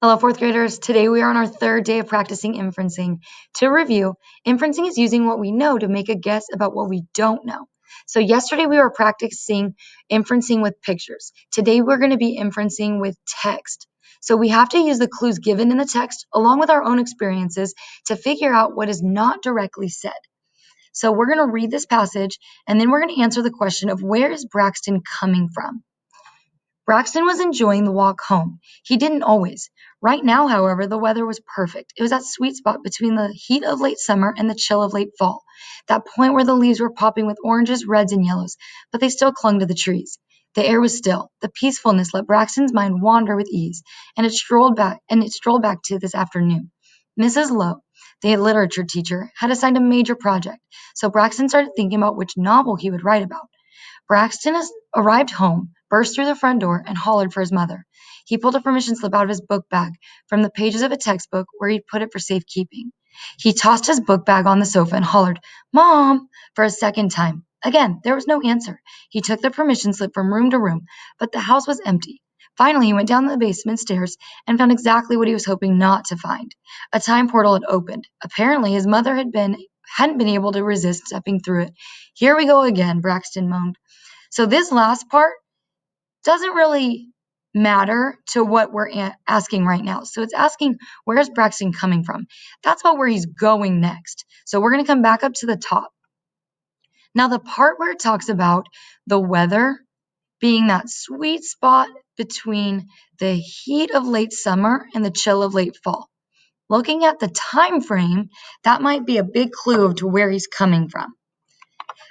Hello, fourth graders. Today we are on our third day of practicing inferencing. To review, inferencing is using what we know to make a guess about what we don't know. So yesterday we were practicing inferencing with pictures. Today we're going to be inferencing with text. So we have to use the clues given in the text along with our own experiences to figure out what is not directly said. So we're going to read this passage and then we're going to answer the question of where is Braxton coming from? Braxton was enjoying the walk home. He didn't always. Right now, however, the weather was perfect. It was that sweet spot between the heat of late summer and the chill of late fall. That point where the leaves were popping with oranges, reds, and yellows, but they still clung to the trees. The air was still. The peacefulness let Braxton's mind wander with ease, and it strolled back to this afternoon. Mrs. Lowe, the literature teacher, had assigned a major project, so Braxton started thinking about which novel he would write about. Braxton arrived home, burst through the front door, and hollered for his mother. He pulled a permission slip out of his book bag from the pages of a textbook where he'd put it for safekeeping. He tossed his book bag on the sofa and hollered, "Mom!" for a second time. Again, there was no answer. He took the permission slip from room to room, but the house was empty. Finally, he went down the basement stairs and found exactly what he was hoping not to find. A time portal had opened. Apparently, his mother hadn't been able to resist stepping through it. "Here we go again," Braxton moaned. So this last part doesn't really matter to what we're asking right now. So it's asking, where's Braxton coming from? That's about where he's going next. So we're going to come back up to the top. Now the part where it talks about the weather being that sweet spot between the heat of late summer and the chill of late fall. Looking at the time frame, that might be a big clue to where he's coming from.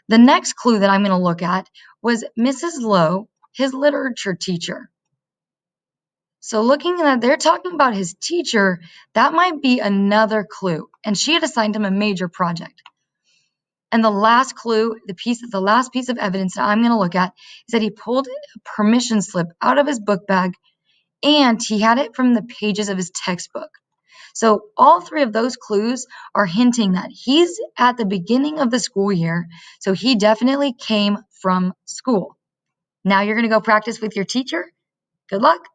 The next clue that I'm going to look at was Mrs. Lowe, his literature teacher. So looking at, they're talking about his teacher, that might be another clue. And she had assigned him a major project. And the last clue, the last piece of evidence that I'm going to look at is that he pulled a permission slip out of his book bag and he had it from the pages of his textbook. So all three of those clues are hinting that he's at the beginning of the school year, so he definitely came from school. Now you're going to go practice with your teacher. Good luck.